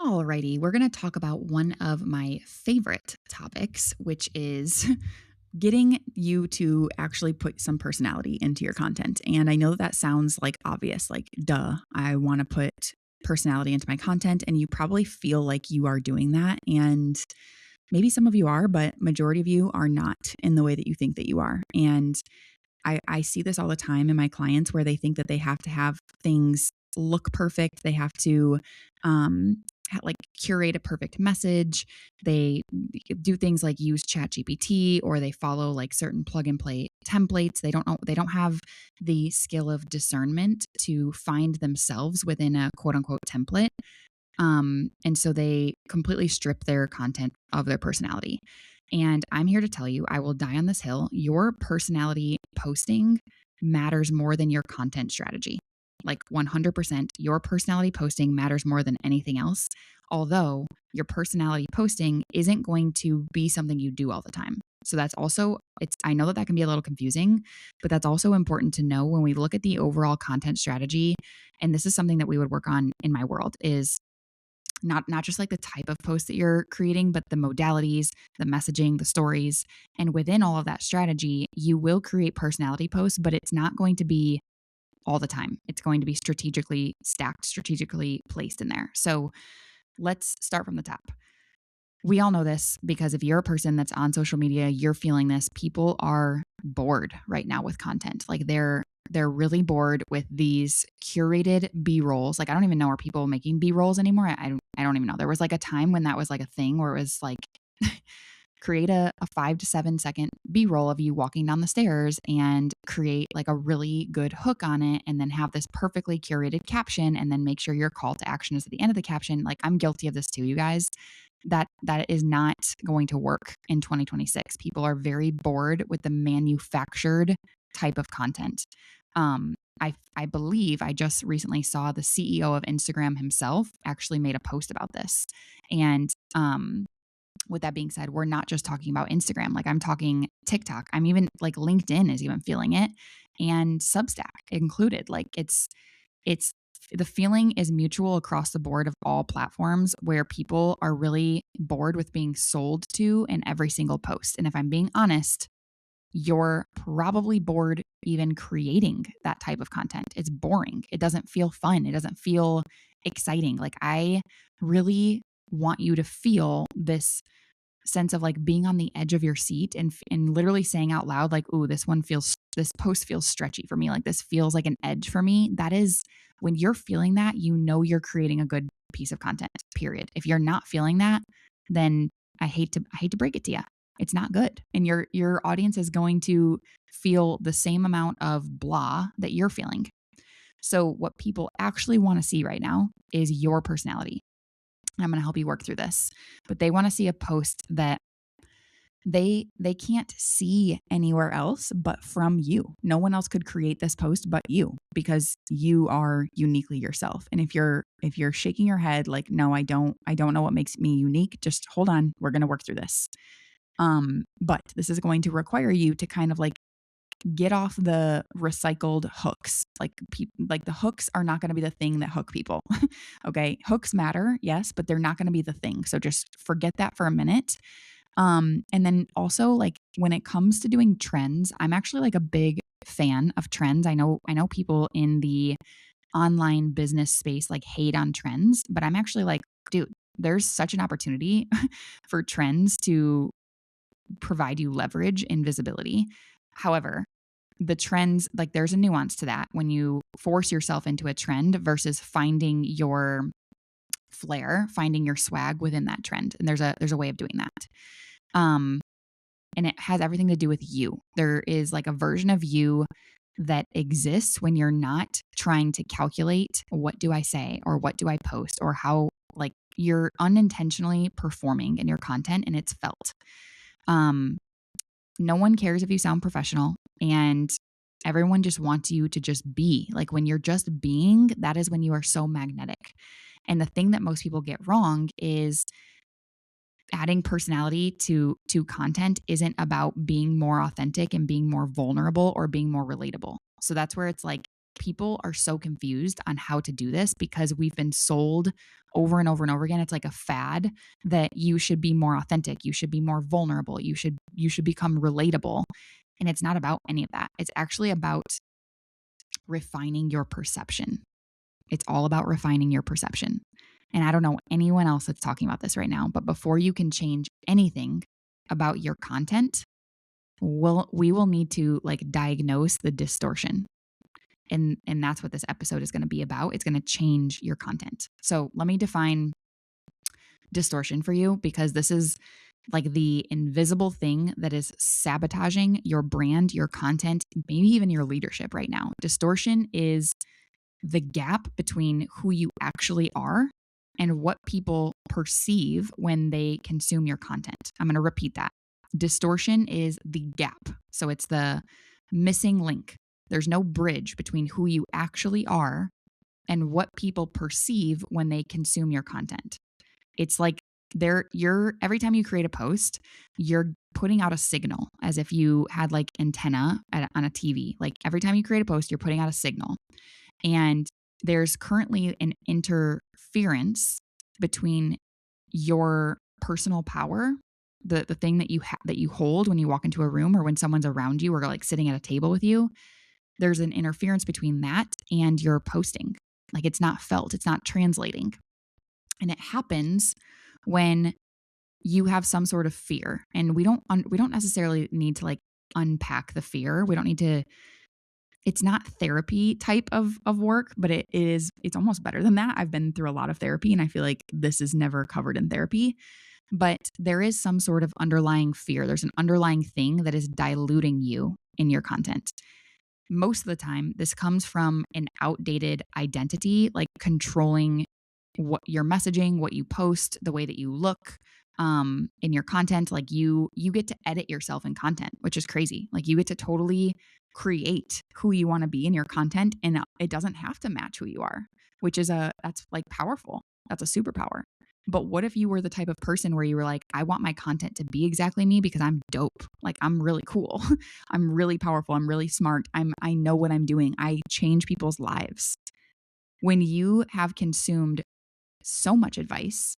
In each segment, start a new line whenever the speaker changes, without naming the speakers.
Alrighty, we're going to talk about one of my favorite topics, which is getting you to actually put some personality into your content. And I know that sounds like obvious, like, duh, I want to put personality into my content. And you probably feel like you are doing that. And maybe some of you are, but majority of you are not in the way that you think that you are. And I see this all the time in my clients where they think that they have to have things look perfect. They have to like curate a perfect message. They do things like use ChatGPT, or they follow like certain plug and play templates. They don't have the skill of discernment to find themselves within a quote unquote template. And so they completely strip their content of their personality. And I'm here to tell you, I will die on this hill. Your personality posting matters more than your content strategy. Like 100%, your personality posting matters more than anything else. Although your personality posting isn't going to be something you do all the time. So that's also, I know that that can be a little confusing, but that's also important to know when we look at the overall content strategy. And this is something that we would work on in my world is not just like the type of post that you're creating, but the modalities, the messaging, the stories. And within all of that strategy, you will create personality posts, but it's not going to be all the time. It's going to be strategically stacked, strategically placed in there. So let's start from the top. We all know this because if you're a person that's on social media, you're feeling this. People are bored right now with content. Like they're really bored with these curated B-rolls. Like I don't even know, are people making B-rolls anymore? I don't even know. There was like a time when that was like a thing where it was like create a 5 to 7 second B-roll of you walking down the stairs and create like a really good hook on it, and then have this perfectly curated caption, and then make sure your call to action is at the end of the caption. Like I'm guilty of this too, you guys. That is not going to work in 2026. People are very bored with the manufactured type of content. I believe I just recently saw the CEO of Instagram himself actually made a post about this. And with that being said, we're not just talking about Instagram. Like I'm talking TikTok. I'm even like LinkedIn is even feeling it, and Substack included. Like it's the feeling is mutual across the board of all platforms where people are really bored with being sold to in every single post. And if I'm being honest, you're probably bored even creating that type of content. It's boring. It doesn't feel fun. It doesn't feel exciting. Like I really want you to feel this sense of like being on the edge of your seat and literally saying out loud, like, ooh, this post feels stretchy for me. Like this feels like an edge for me. That is when you're feeling that, you know, you're creating a good piece of content, period. If you're not feeling that, then I hate to break it to you. It's not good. And your audience is going to feel the same amount of blah that you're feeling. So what people actually want to see right now is your personality. I'm going to help you work through this. But they want to see a post that they can't see anywhere else but from you. No one else could create this post but you, because you are uniquely yourself. And if you're shaking your head like, no, I don't know what makes me unique, just hold on, we're going to work through this. But this is going to require you to kind of like get off the recycled hooks. Like the hooks are not going to be the thing that hook people. Okay. Hooks matter. Yes, but they're not going to be the thing. So just forget that for a minute. And then also like when it comes to doing trends, I'm actually like a big fan of trends. I know people in the online business space like hate on trends, but I'm actually like, dude, there's such an opportunity for trends to provide you leverage and visibility. However, the trends, like there's a nuance to that when you force yourself into a trend versus finding your flair, finding your swag within that trend. And there's a way of doing that. And it has everything to do with you. There is like a version of you that exists when you're not trying to calculate what do I say or what do I post or how, like you're unintentionally performing in your content and it's felt. No one cares if you sound professional, and everyone just wants you to just be. Like when you're just being, that is when you are so magnetic. And the thing that most people get wrong is adding personality to content isn't about being more authentic and being more vulnerable or being more relatable. So that's where it's like people are so confused on how to do this because we've been sold over and over and over again. It's like a fad that you should be more authentic. You should be more vulnerable. You should become relatable. And it's not about any of that. It's actually about refining your perception. It's all about refining your perception. And I don't know anyone else that's talking about this right now, but before you can change anything about your content, we will need to like diagnose the distortion. And that's what this episode is going to be about. It's going to change your content. So let me define distortion for you, because this is like the invisible thing that is sabotaging your brand, your content, maybe even your leadership right now. Distortion is the gap between who you actually are and what people perceive when they consume your content. I'm going to repeat that. Distortion is the gap. So it's the missing link. There's no bridge between who you actually are and what people perceive when they consume your content. It's like every time you create a post, you're putting out a signal as if you had like antenna on a TV. Like every time you create a post, you're putting out a signal. And there's currently an interference between your personal power, the thing that you hold when you walk into a room or when someone's around you or like sitting at a table with you. There's an interference between that and your posting. Like it's not felt, it's not translating. And it happens when you have some sort of fear. And we don't necessarily need to like unpack the fear. We don't need to. It's not therapy type of work, but it's almost better than that. I've been through a lot of therapy and I feel like this is never covered in therapy, but there is some sort of underlying fear. There's an underlying thing that is diluting you in your content. Most of the time, this comes from an outdated identity, like controlling what your messaging, what you post, the way that you look in your content. Like you get to edit yourself in content, which is crazy. Like you get to totally create who you want to be in your content, and it doesn't have to match who you are, which is that's like powerful. That's a superpower. But what if you were the type of person where you were like, I want my content to be exactly me because I'm dope. Like I'm really cool. I'm really powerful. I'm really smart. I know what I'm doing. I change people's lives. When you have consumed so much advice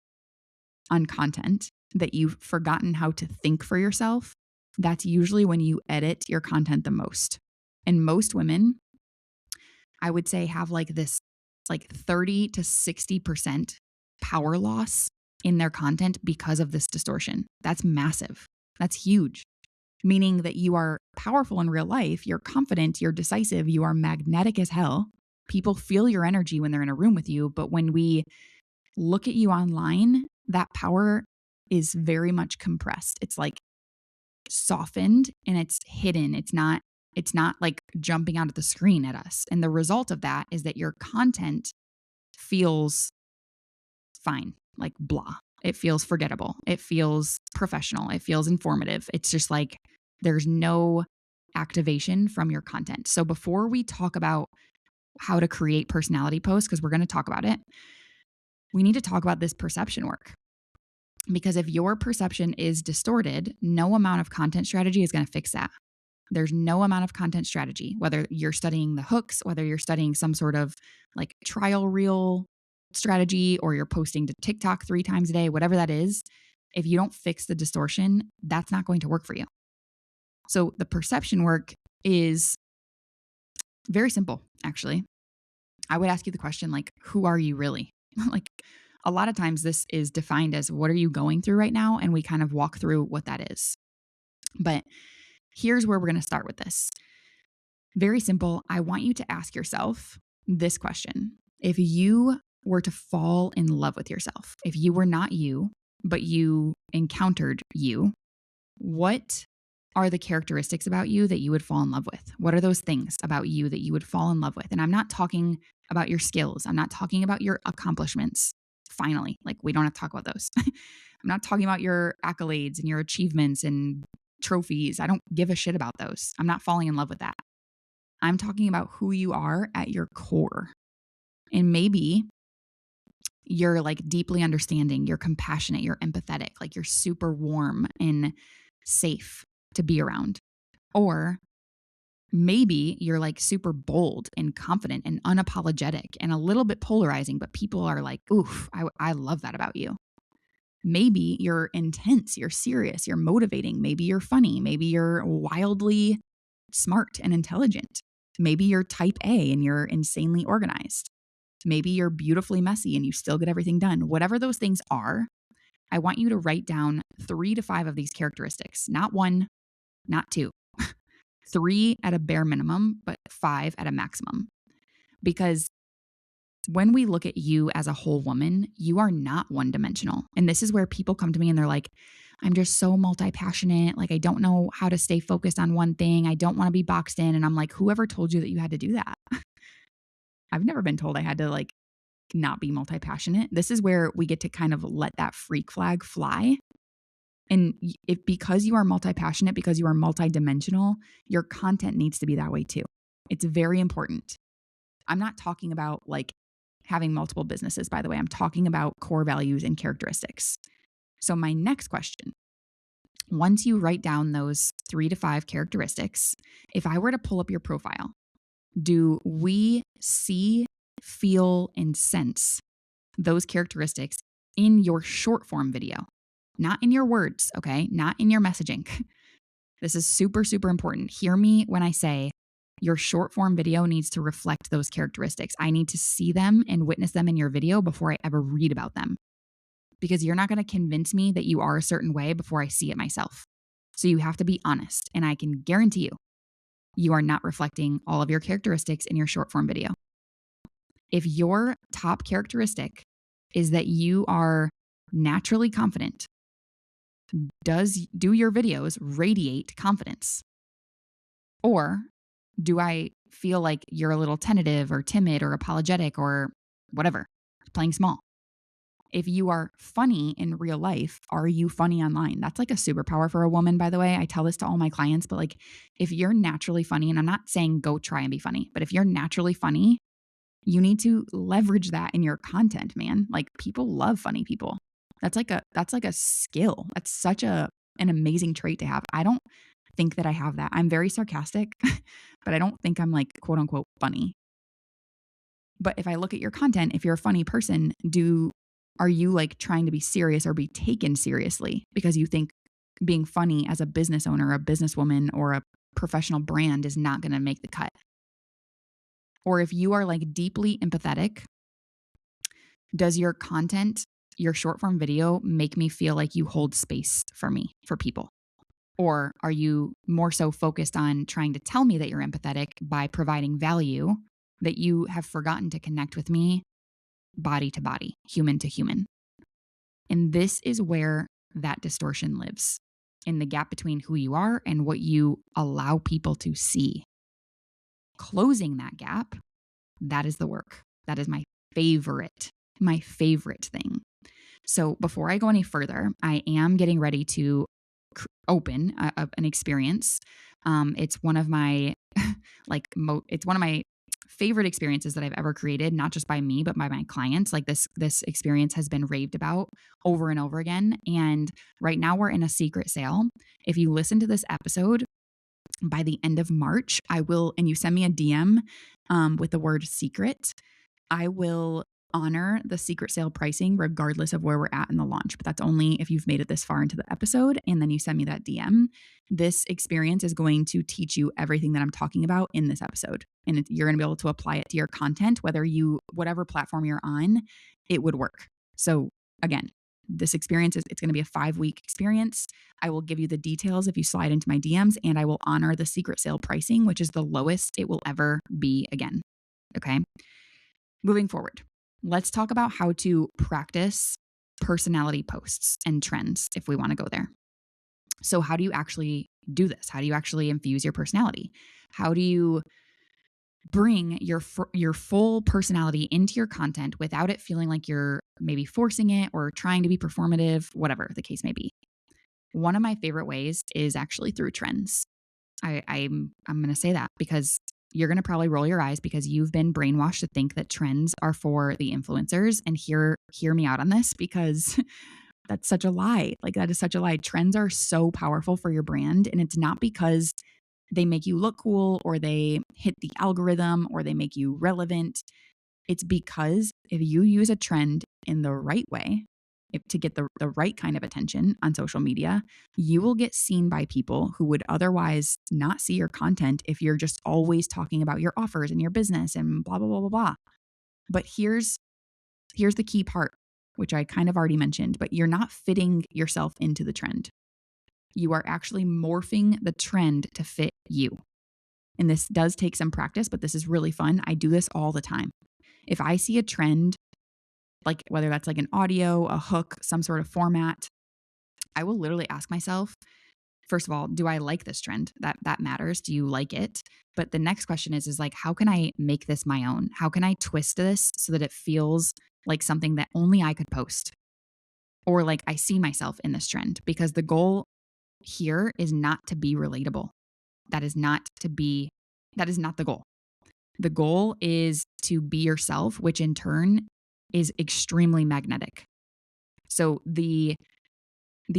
on content that you've forgotten how to think for yourself, that's usually when you edit your content the most. And most women, I would say, have like this like 30 to 60% power loss in their content because of this distortion. That's massive. That's huge. Meaning that you are powerful in real life, you're confident, you're decisive, you are magnetic as hell. People feel your energy when they're in a room with you, but when we look at you online, that power is very much compressed. It's like softened and it's hidden. It's not like jumping out of the screen at us. And the result of that is that your content feels fine, like blah. It feels forgettable. It feels professional. It feels informative. It's just like there's no activation from your content. So before we talk about how to create personality posts, because we're going to talk about it, we need to talk about this perception work. Because if your perception is distorted, no amount of content strategy is going to fix that. There's no amount of content strategy, whether you're studying the hooks, whether you're studying some sort of like trial reel strategy, or you're posting to TikTok 3 times a day, whatever that is. If you don't fix the distortion, that's not going to work for you. So the perception work is very simple, actually. I would ask you the question, like, who are you really? Like, a lot of times this is defined as what are you going through right now? And we kind of walk through what that is. But here's where we're going to start with this. Very simple. I want you to ask yourself this question. If you were to fall in love with yourself, if you were not you, but you encountered you, what are the characteristics about you that you would fall in love with? What are those things about you that you would fall in love with? And I'm not talking about your skills. I'm not talking about your accomplishments. Finally, like we don't have to talk about those. I'm not talking about your accolades and your achievements and trophies. I don't give a shit about those. I'm not falling in love with that. I'm talking about who you are at your core. And maybe you're like deeply understanding, you're compassionate, you're empathetic, like you're super warm and safe to be around. Or Maybe you're like super bold and confident and unapologetic and a little bit polarizing, but people are like, oof, I love that about you. Maybe you're intense, you're serious, you're motivating. Maybe you're funny. Maybe you're wildly smart and intelligent. Maybe you're type A and you're insanely organized. Maybe you're beautifully messy and you still get everything done. Whatever those things are, I want you to write down 3 to 5 of these characteristics, not 1, not 2. 3 at a bare minimum, but 5 at a maximum. Because when we look at you as a whole woman, you are not one-dimensional. And this is where people come to me and they're like, I'm just so multi-passionate. Like, I don't know how to stay focused on one thing. I don't want to be boxed in. And I'm like, whoever told you that you had to do that? I've never been told I had to like not be multi-passionate. This is where we get to kind of let that freak flag fly. And if because you are multi-passionate, because you are multi-dimensional, your content needs to be that way too. It's very important. I'm not talking about like having multiple businesses, by the way. I'm talking about core values and characteristics. So my next question, once you write down those 3 to 5 characteristics, if I were to pull up your profile, do we see, feel, and sense those characteristics in your short form video? Not in your words, okay? Not in your messaging. This is super, super important. Hear me when I say your short form video needs to reflect those characteristics. I need to see them and witness them in your video before I ever read about them. Because you're not going to convince me that you are a certain way before I see it myself. So you have to be honest. And I can guarantee you, you are not reflecting all of your characteristics in your short form video. If your top characteristic is that you are naturally confident, do your videos radiate confidence? Or do I feel like you're a little tentative or timid or apologetic or whatever, playing small? If you are funny in real life, are you funny online? That's like a superpower for a woman, by the way. I tell this to all my clients, but like if you're naturally funny, and I'm not saying go try and be funny, but if you're naturally funny, you need to leverage that in your content, man. Like people love funny people. That's like a skill. That's such an amazing trait to have. I don't think that I have that. I'm very sarcastic, but I don't think I'm like quote unquote funny. But if I look at your content, if you're a funny person, are you like trying to be serious or be taken seriously because you think being funny as a business owner, a businesswoman, or a professional brand is not going to make the cut? Or if you are like deeply empathetic, does your content, your short form video make me feel like you hold space for me, for people? Or are you more so focused on trying to tell me that you're empathetic by providing value that you have forgotten to connect with me body to body, human to human? And this is where that distortion lives, in the gap between who you are and what you allow people to see. Closing that gap, that is the work. That is my favorite thing. So before I go any further, I am getting ready to open an experience. It's one of my it's one of my favorite experiences that I've ever created, not just by me, but by my clients. Like this experience has been raved about over and over again. And right now we're in a secret sale. If you listen to this episode by the end of March, I will, and you send me a DM with the word secret, I will honor the secret sale pricing regardless of where we're at in the launch. But that's only if you've made it this far into the episode and then you send me that DM. This experience is going to teach you everything that I'm talking about in this episode. And you're going to be able to apply it to your content, whatever platform you're on, it would work. So again, this experience it's going to be a 5-week experience. I will give you the details if you slide into my DMs, and I will honor the secret sale pricing, which is the lowest it will ever be again. Okay. Moving forward, let's talk about how to practice personality posts and trends if we want to go there. So how do you actually do this? How do you actually infuse your personality? How do you bring your full personality into your content without it feeling like you're maybe forcing it or trying to be performative, whatever the case may be? One of my favorite ways is actually through trends. I'm going to say that because you're going to probably roll your eyes because you've been brainwashed to think that trends are for the influencers. And hear me out on this, because that's such a lie. Like, that is such a lie. Trends are so powerful for your brand. And it's not because they make you look cool, or they hit the algorithm, or they make you relevant. It's because if you use a trend in the right way, to get the right kind of attention on social media, you will get seen by people who would otherwise not see your content if you're just always talking about your offers and your business and blah, blah, blah, blah, blah. But here's the key part, which I kind of already mentioned, but you're not fitting yourself into the trend. You are actually morphing the trend to fit you. And this does take some practice, but this is really fun. I do this all the time. If I see a trend, like whether that's like an audio, a hook, some sort of format, I will literally ask myself, first of all, do I like this trend? That matters. Do you like it? But the next question is like, how can I make this my own? How can I twist this so that it feels like something that only I could post? Or like I see myself in this trend, because the goal here is not to be relatable. That is not the goal. The goal is to be yourself, which in turn is extremely magnetic. So the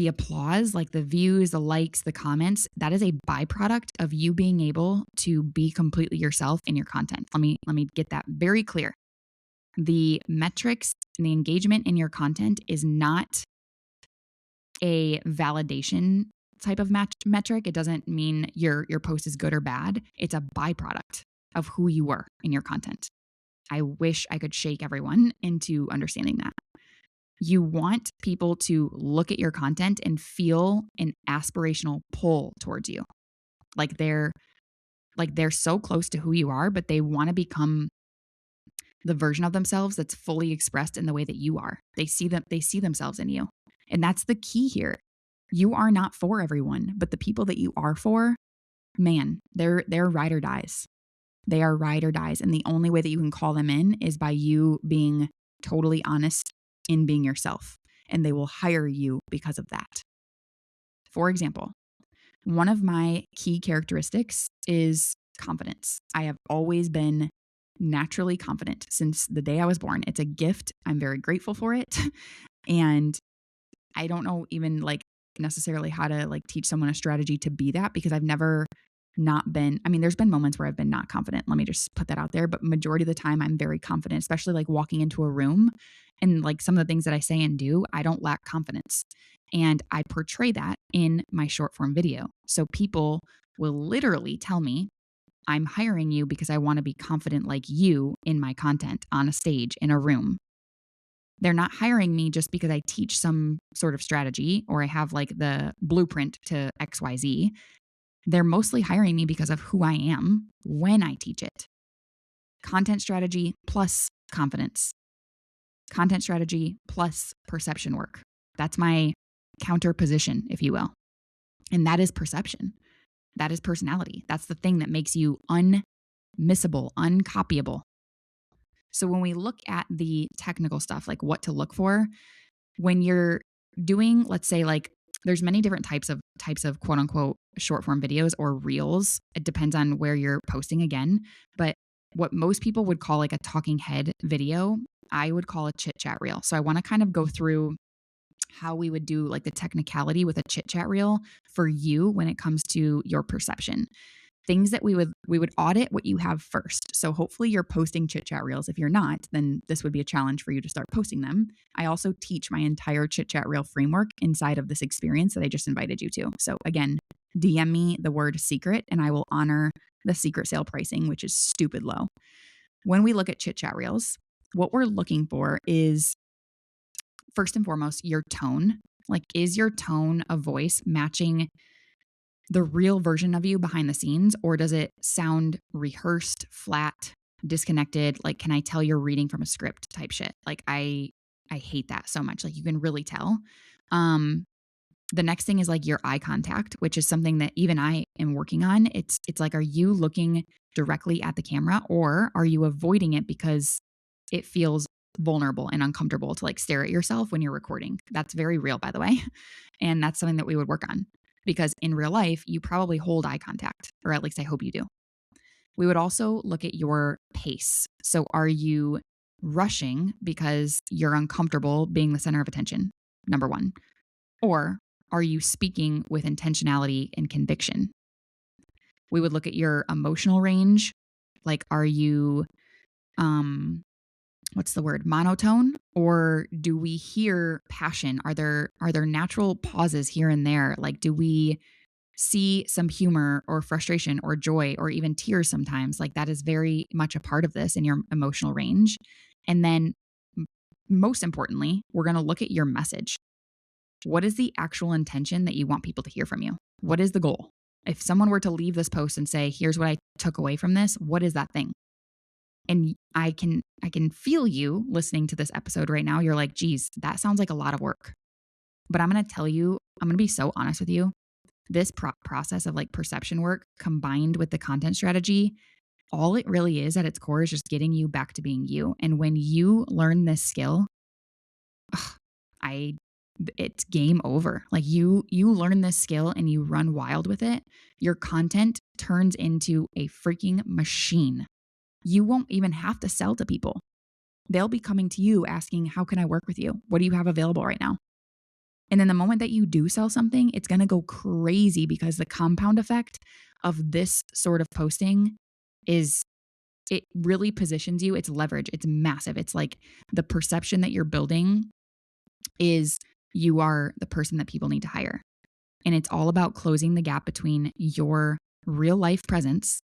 applause, like the views, the likes, the comments, that is a byproduct of you being able to be completely yourself in your content. Let me get that very clear. The metrics and the engagement in your content is not a validation type of metric. It doesn't mean your post is good or bad. It's a byproduct of who you were in your content. I wish I could shake everyone into understanding that. You want people to look at your content and feel an aspirational pull towards you. Like they're so close to who you are, but they want to become the version of themselves that's fully expressed in the way that you are. They see themselves in you. And that's the key here. You are not for everyone, but the people that you are for, man, they're ride or dies. They are ride or dies. And the only way that you can call them in is by you being totally honest in being yourself. And they will hire you because of that. For example, one of my key characteristics is confidence. I have always been naturally confident since the day I was born. It's a gift. I'm very grateful for it. And I don't know even like necessarily how to like teach someone a strategy to be that, because I've never not been, I mean, there's been moments where I've been not confident. Let me just put that out there. But majority of the time I'm very confident, especially like walking into a room and like some of the things that I say and do, I don't lack confidence. And I portray that in my short form video. So people will literally tell me, I'm hiring you because I want to be confident like you in my content on a stage in a room. They're not hiring me just because I teach some sort of strategy or I have like the blueprint to XYZ. They're mostly hiring me because of who I am when I teach it. Content strategy plus confidence. Content strategy plus perception work. That's my counter position, if you will. And that is perception. That is personality. That's the thing that makes you unmissable, uncopyable. So when we look at the technical stuff, like what to look for, when you're doing, let's say like there's many different types of quote unquote short form videos or reels. It depends on where you're posting again. But what most people would call like a talking head video, I would call a chit chat reel. So I want to kind of go through how we would do like the technicality with a chit chat reel for you when it comes to your perception. Things that we would audit what you have first. So hopefully you're posting chit chat reels. If you're not, then this would be a challenge for you to start posting them. I also teach my entire chit chat reel framework inside of this experience that I just invited you to. So again, DM me the word secret and I will honor the secret sale pricing, which is stupid low. When we look at chit chat reels, what we're looking for is first and foremost, your tone. Like, is your tone of voice matching the real version of you behind the scenes, or does it sound rehearsed, flat, disconnected? Like, can I tell you're reading from a script type shit? Like, I hate that so much. Like, you can really tell. The next thing is like your eye contact, which is something that even I am working on. It's like, are you looking directly at the camera, or are you avoiding it because it feels vulnerable and uncomfortable to like stare at yourself when you're recording? That's very real, by the way. And that's something that we would work on, because in real life, you probably hold eye contact, or at least I hope you do. We would also look at your pace. So are you rushing because you're uncomfortable being the center of attention? Number one. Or are you speaking with intentionality and conviction? We would look at your emotional range. Like, are you, what's the word, monotone, or do we hear passion? Are there natural pauses here and there? Like, do we see some humor or frustration or joy or even tears sometimes? Like, that is very much a part of this in your emotional range. And then most importantly, we're going to look at your message. What is the actual intention that you want people to hear from you? What is the goal? If someone were to leave this post and say, here's what I took away from this, what is that thing? And I can feel you listening to this episode right now. You're like, geez, that sounds like a lot of work. But I'm going to tell you, I'm going to be so honest with you. This process of like perception work combined with the content strategy, all it really is at its core is just getting you back to being you. And when you learn this skill, it's game over. Like, you learn this skill and you run wild with it. Your content turns into a freaking machine. You won't even have to sell to people. They'll be coming to you asking, how can I work with you? What do you have available right now? And then the moment that you do sell something, it's going to go crazy because the compound effect of this sort of posting is, it really positions you. It's leverage. It's massive. It's like the perception that you're building is you are the person that people need to hire. And it's all about closing the gap between your real life presence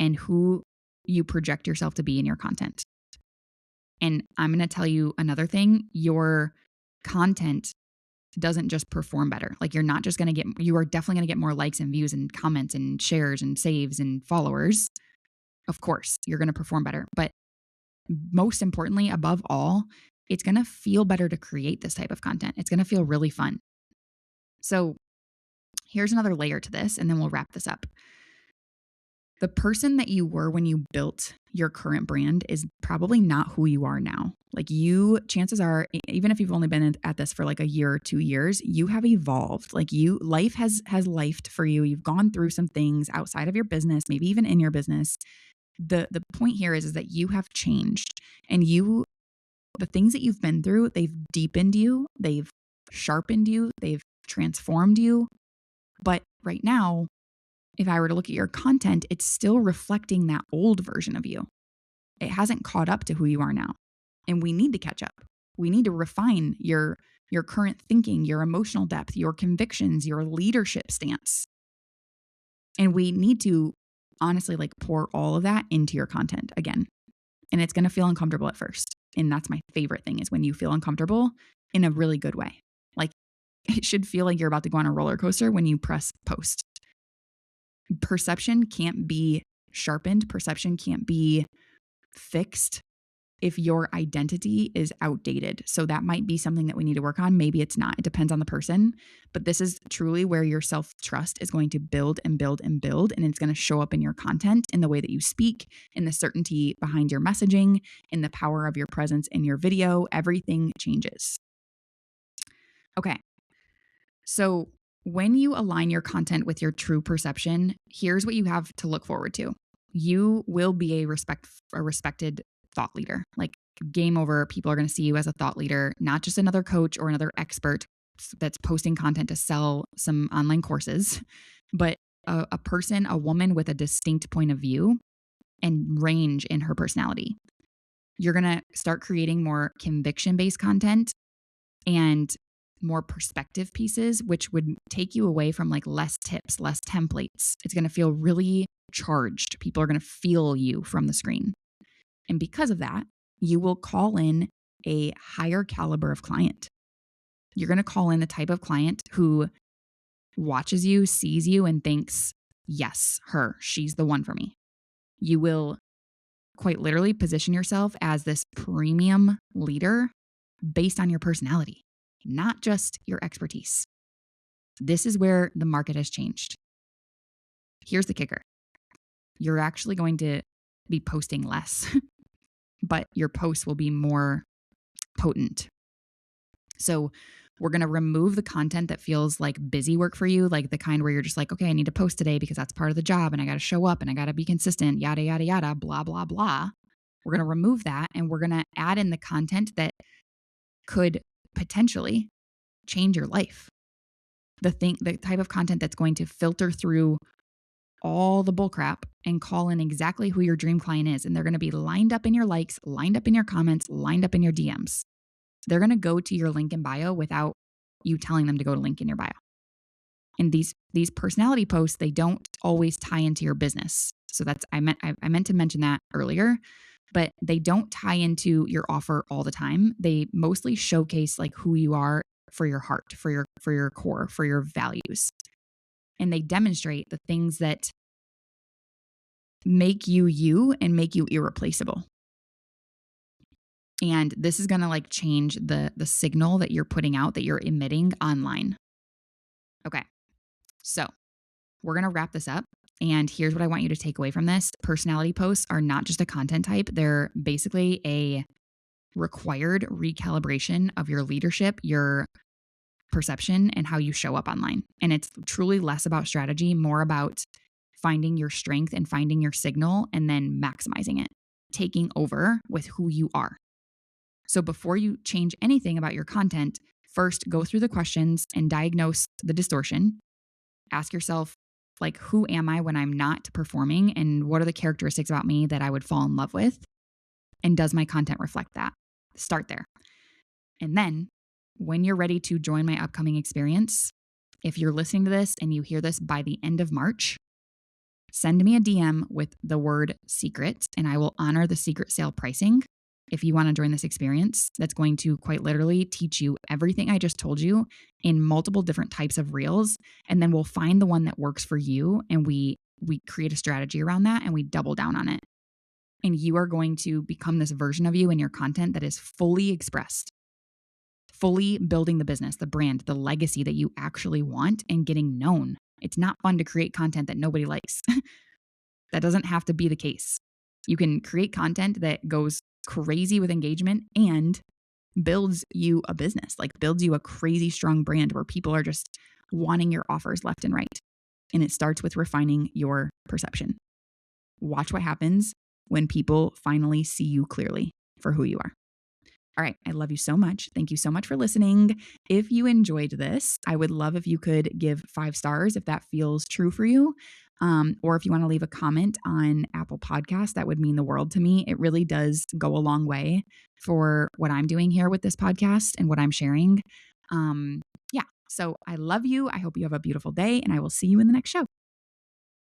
and who you project yourself to be in your content. And I'm going to tell you another thing. Your content doesn't just perform better. Like, you're not just going to get, you are definitely going to get more likes and views and comments and shares and saves and followers. Of course, you're going to perform better. But most importantly, above all, it's going to feel better to create this type of content. It's going to feel really fun. So here's another layer to this, and then we'll wrap this up. The person that you were when you built your current brand is probably not who you are now. Like, you, chances are, even if you've only been at this for like a year or 2 years, you have evolved. Like, life has lifed for you. You've gone through some things outside of your business, maybe even in your business. The point here is that you have changed, and the things that you've been through, they've deepened you, they've sharpened you, they've transformed you. But right now, if I were to look at your content, it's still reflecting that old version of you. It hasn't caught up to who you are now. And we need to catch up. We need to refine your current thinking, your emotional depth, your convictions, your leadership stance. And we need to honestly like pour all of that into your content again. And it's going to feel uncomfortable at first. And that's my favorite thing, is when you feel uncomfortable in a really good way. Like, it should feel like you're about to go on a roller coaster when you press post. Perception can't be sharpened. Perception can't be fixed if your identity is outdated. So that might be something that we need to work on. Maybe it's not. It depends on the person. But this is truly where your self-trust is going to build and build and build. And it's going to show up in your content, in the way that you speak, in the certainty behind your messaging, in the power of your presence in your video. Everything changes. Okay. So when you align your content with your true perception, here's what you have to look forward to. You will be a respected thought leader. Like, game over. People are going to see you as a thought leader, not just another coach or another expert that's posting content to sell some online courses, but a person, a woman with a distinct point of view and range in her personality. You're going to start creating more conviction-based content and more perspective pieces, which would take you away from like less tips, less templates. It's going to feel really charged. People are going to feel you from the screen. And because of that, you will call in a higher caliber of client. You're going to call in the type of client who watches you, sees you, and thinks, yes, she's the one for me. You will quite literally position yourself as this premium leader based on your personality, not just your expertise. This is where the market has changed. Here's the kicker. You're actually going to be posting less, but your posts will be more potent. So we're going to remove the content that feels like busy work for you, like the kind where you're just like, okay, I need to post today because that's part of the job and I got to show up and I got to be consistent, yada, yada, yada, blah, blah, blah. We're going to remove that, and we're going to add in the content that could potentially change your life. The type of content that's going to filter through all the bullcrap and call in exactly who your dream client is. And they're going to be lined up in your likes, lined up in your comments, lined up in your DMs. They're going to go to your link in bio without you telling them to go to link in your bio. And these personality posts, they don't always tie into your business. So that's I meant to mention that earlier, but they don't tie into your offer all the time. They mostly showcase like who you are for your heart, for your core, for your values. And they demonstrate the things that make you you and make you irreplaceable. And this is going to like change the signal that you're putting out, that you're emitting online. Okay. So we're going to wrap this up. And here's what I want you to take away from this. Personality posts are not just a content type. They're basically a required recalibration of your leadership, your perception, and how you show up online. And it's truly less about strategy, more about finding your strength and finding your signal and then maximizing it, taking over with who you are. So before you change anything about your content, first go through the questions and diagnose the distortion. Ask yourself, like, who am I when I'm not performing? And what are the characteristics about me that I would fall in love with? And does my content reflect that? Start there. And then when you're ready to join my upcoming experience, if you're listening to this and you hear this by the end of March, send me a DM with the word secret, and I will honor the secret sale pricing. If you want to join this experience, that's going to quite literally teach you everything I just told you in multiple different types of reels. And then we'll find the one that works for you. And we create a strategy around that and we double down on it. And you are going to become this version of you in your content that is fully expressed, fully building the business, the brand, the legacy that you actually want and getting known. It's not fun to create content that nobody likes. That doesn't have to be the case. You can create content that goes crazy with engagement and builds you a business, like builds you a crazy strong brand where people are just wanting your offers left and right. And it starts with refining your perception. Watch what happens when people finally see you clearly for who you are. All right. I love you so much. Thank you so much for listening. If you enjoyed this, I would love if you could give 5 stars if that feels true for you. Or if you want to leave a comment on Apple Podcasts, that would mean the world to me. It really does go a long way for what I'm doing here with this podcast and what I'm sharing. Yeah. So I love you. I hope you have a beautiful day, and I will see you in the next show.